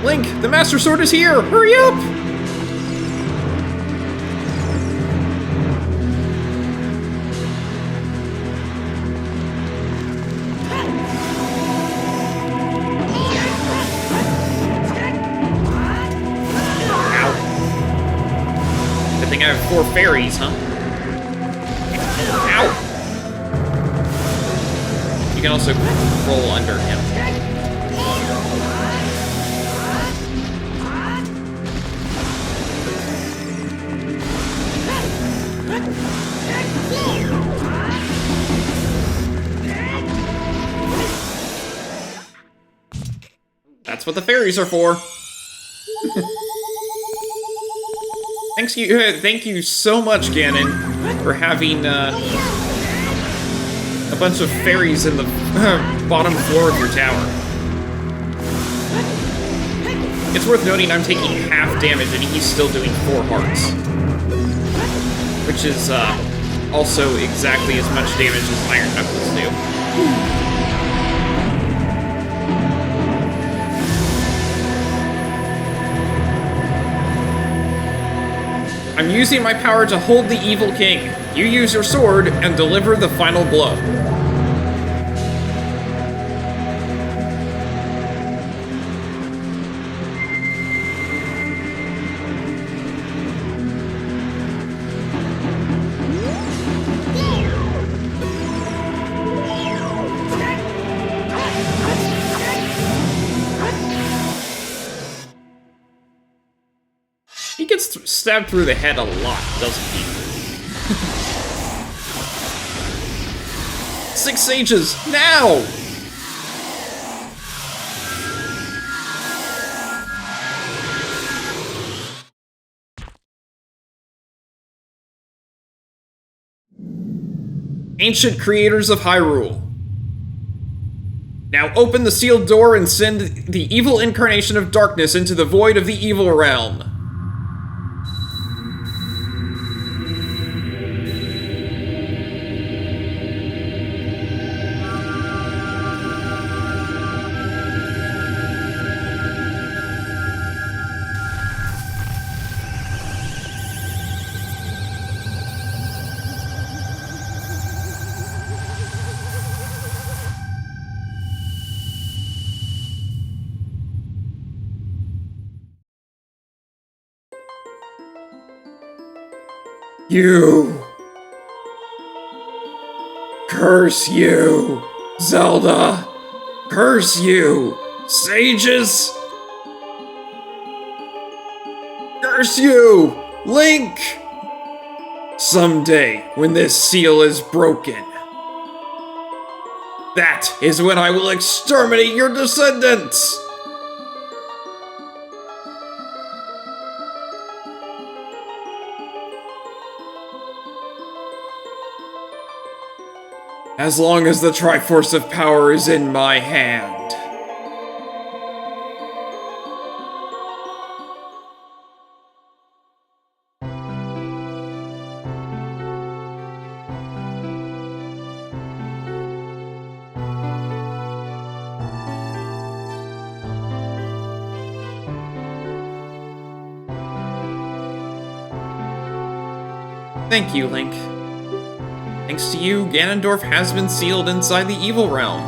Link, the Master Sword is here! Hurry up! Ow. Good thing I have 4 fairies, huh? Ow! You can also roll under him. That's what the fairies are for. Thank you so much, Ganon, for having a bunch of fairies in the bottom floor of your tower. It's worth noting I'm taking half damage and he's still doing 4 hearts. Which is also exactly as much damage as Iron Knuckles do. I'm using my power to hold the evil king. You use your sword and deliver the final blow. He gets stabbed through the head a lot, doesn't he? 6 sages, now! Ancient creators of Hyrule. Now open the sealed door and send the evil incarnation of darkness into the void of the evil realm. You! Curse you, Zelda! Curse you, sages! Curse you, Link! Someday, when this seal is broken, that is when I will exterminate your descendants! As long as the Triforce of Power is in my hand. Thank you, Link. Thanks to you, Ganondorf has been sealed inside the evil realm.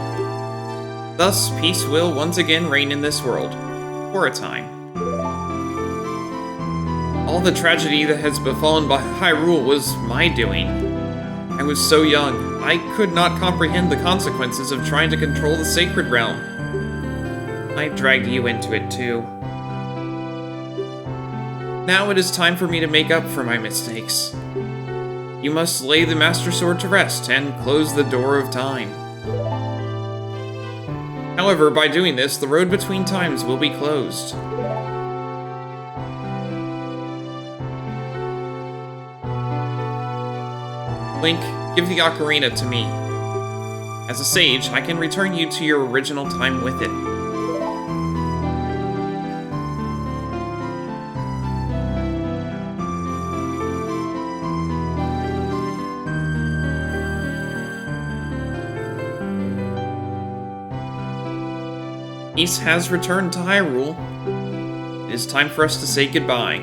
Thus, peace will once again reign in this world. For a time. All the tragedy that has befallen by Hyrule was my doing. I was so young, I could not comprehend the consequences of trying to control the sacred realm. I dragged you into it too. Now it is time for me to make up for my mistakes. You must lay the Master Sword to rest and close the door of time. However, by doing this, the road between times will be closed. Link, give the Ocarina to me. As a sage, I can return you to your original time with it. Peace has returned to Hyrule. It is time for us to say goodbye.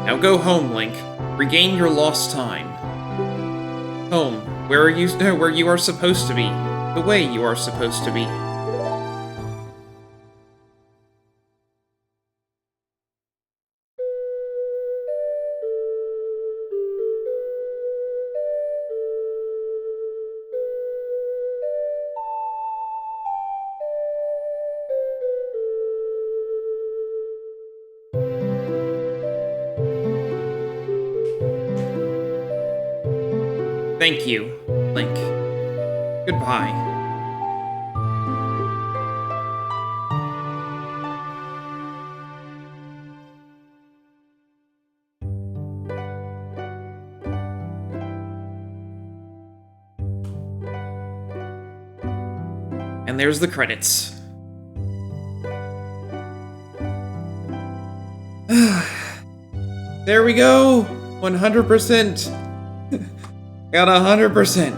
Now go home, Link. Regain your lost time. Home, where you are supposed to be. The way you are supposed to be. Thank you, Link. Goodbye. And there's the credits. There we go! 100%! Got 100%!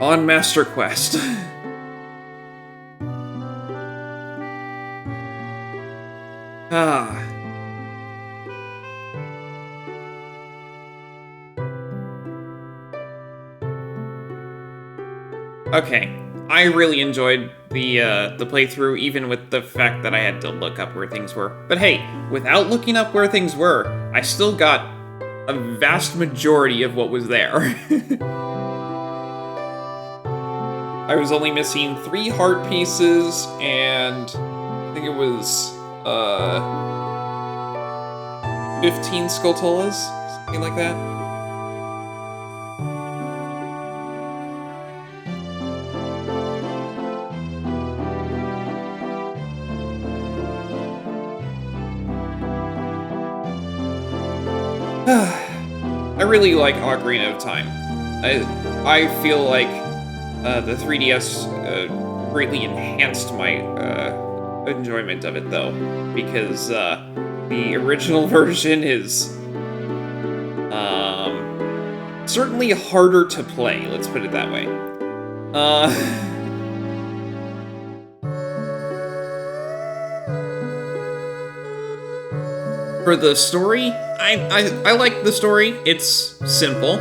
On Master Quest. Okay, I really enjoyed the playthrough, even with the fact that I had to look up where things were. But hey, without looking up where things were, I still got a vast majority of what was there. I was only missing 3 heart pieces, and I think it was 15 Skulltulas, something like that. I really like Ocarina of Time. I feel like the 3DS greatly enhanced my enjoyment of it, though, because the original version is certainly harder to play, let's put it that way. For the story, I like the story. It's simple.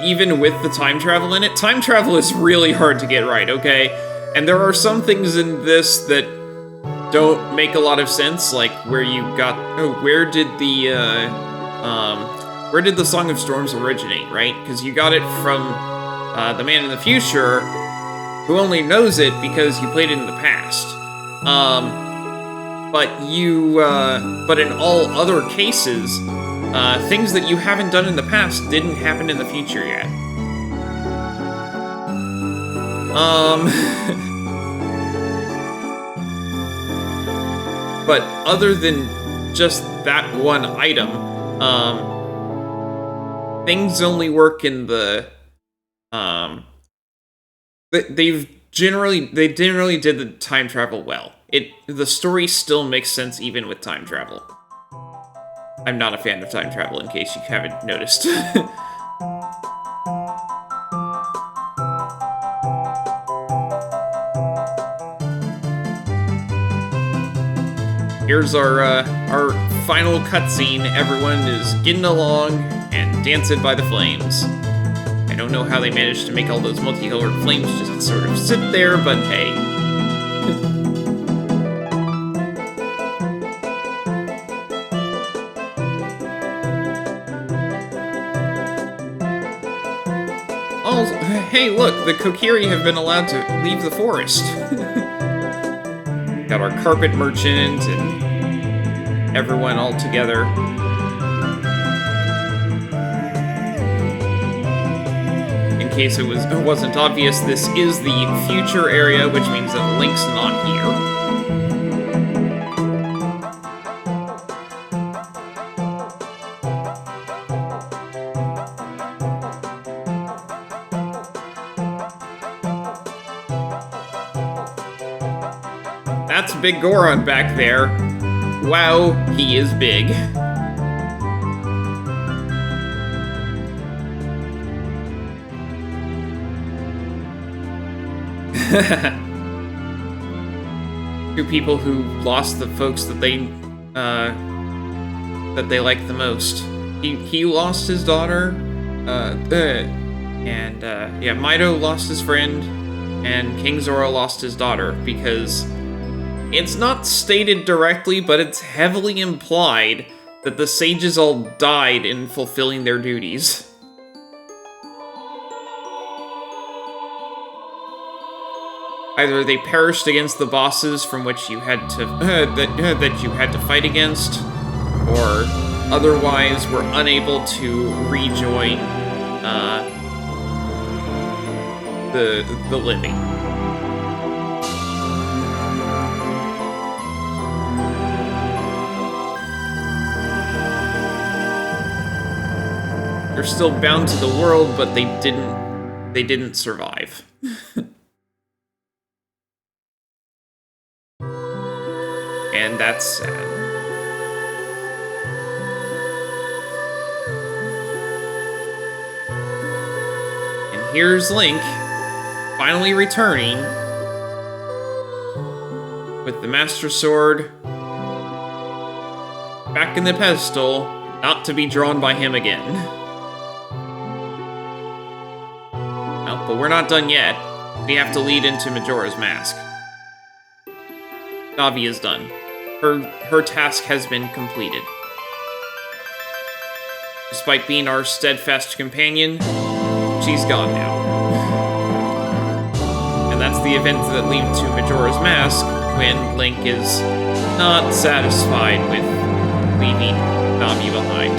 Even with the time travel in it. Time travel is really hard to get right, okay? And there are some things in this that don't make a lot of sense, like where you got... Oh, where did the Song of Storms originate, right? Because you got it from the man in the future, who only knows it because you played it in the past. But in all other cases, things that you haven't done in the past didn't happen in the future yet. But other than just that one item, things only work in the, they generally did the time travel well. The story still makes sense even with time travel. I'm not a fan of time travel, in case you haven't noticed. Here's our final cutscene. Everyone is getting along and dancing by the flames. I don't know how they managed to make all those multicolored flames just sort of sit there, but hey. Hey, look, the Kokiri have been allowed to leave the forest. Got our carpet merchant and everyone all together. In case it wasn't obvious, this is the future area, which means that Link's not here. That's Big Goron back there. wow, he is big. Two people who lost the folks that they like the most. He lost his daughter, and Mido lost his friend, and King Zora lost his daughter, because it's not stated directly, but it's heavily implied that the sages all died in fulfilling their duties. Either they perished against the bosses from which you had to that you had to fight against, or otherwise were unable to rejoin the living. They're still bound to the world, but they didn't survive. And that's sad. And here's Link, finally returning, with the Master Sword back in the pedestal, not to be drawn by him again. No, but we're not done yet. We have to lead into Majora's Mask. Navi is done. Her task has been completed. Despite being our steadfast companion, she's gone now. And that's the event that leads to Majora's Mask, when Link is not satisfied with leaving Navi behind.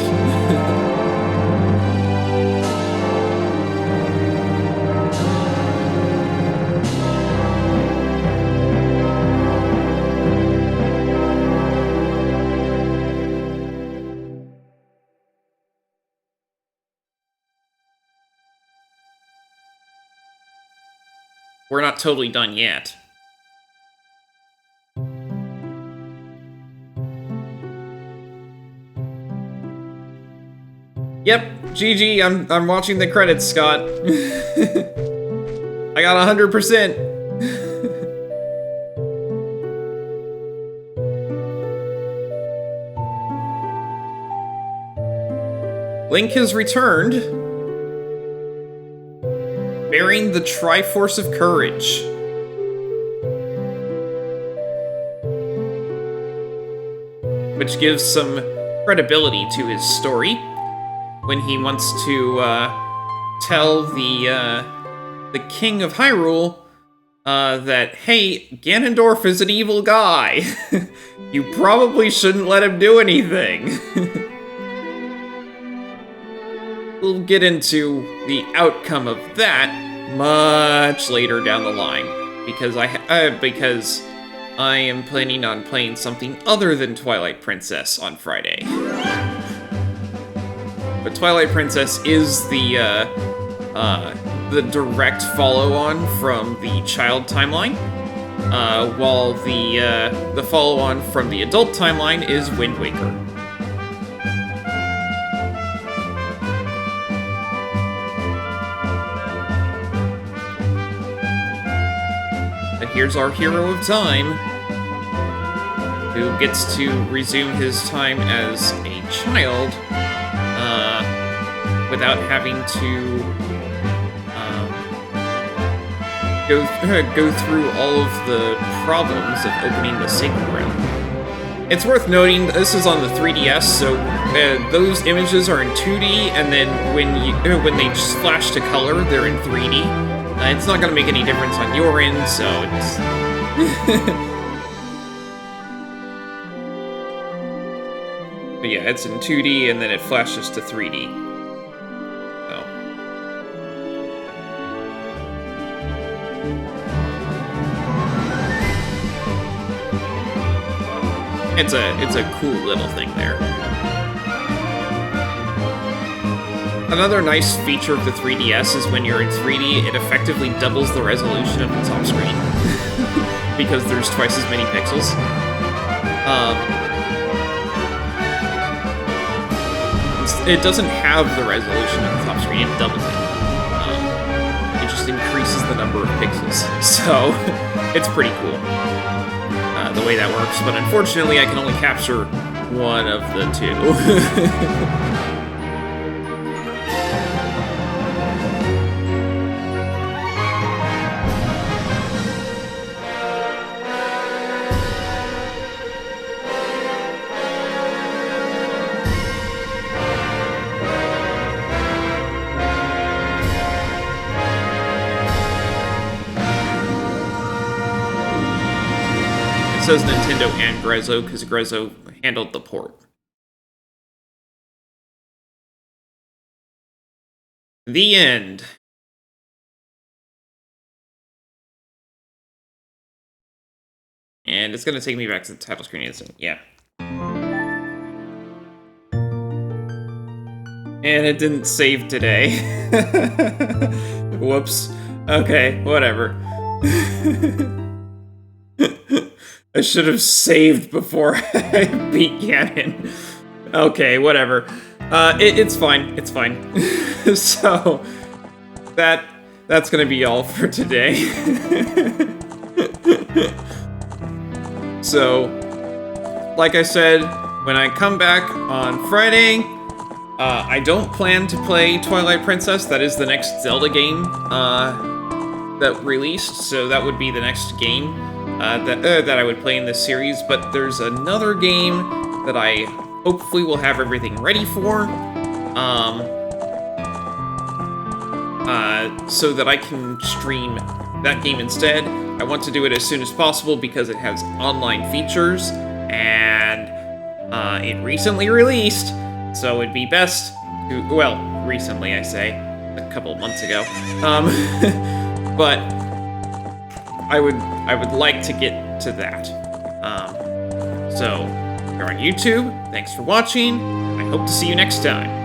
We're not totally done yet. Yep, GG, I'm watching the credits, Scott. I got 100%. Link has returned, bearing the Triforce of Courage. Which gives some credibility to his story when he wants to tell the King of Hyrule that, hey, Ganondorf is an evil guy. You probably shouldn't let him do anything. We'll get into the outcome of that much later down the line, because I am planning on playing something other than Twilight Princess on Friday. But Twilight Princess is the direct follow-on from the child timeline, while the follow-on from the adult timeline is Wind Waker. And here's our hero of time, who gets to resume his time as a child, without having to go through all of the problems of opening the Sacred Realm. It's worth noting this is on the 3DS, so those images are in 2D, and then when they just flash to color, they're in 3D. It's not going to make any difference on your end, so it's... But yeah, it's in 2D, and then it flashes to 3D. So. It's a cool little thing there. Another nice feature of the 3DS is when you're in 3D, it effectively doubles the resolution of the top screen. Because there's twice as many pixels. it doesn't have the resolution on the top screen, it doubles it. It just increases the number of pixels. So, it's pretty cool, the way that works. But unfortunately, I can only capture one of the two. It says Nintendo and Grezzo, because Grezzo handled the port. The end. And it's going to take me back to the title screen, isn't it? Yeah. And it didn't save today. Whoops. Okay, whatever. I should have saved before I beat Ganon. Okay, whatever. It's fine. It's fine. So, that's gonna be all for today. So, like I said, when I come back on Friday, I don't plan to play Twilight Princess. That is the next Zelda game that released, so that would be the next game that I would play in this series. But there's another game that I hopefully will have everything ready for, so that I can stream that game instead. I want to do it as soon as possible because it has online features, and it recently released, so it'd be best to, well, recently I say, a couple months ago, but I would like to get to that. So, if you're on YouTube, thanks for watching. I hope to see you next time.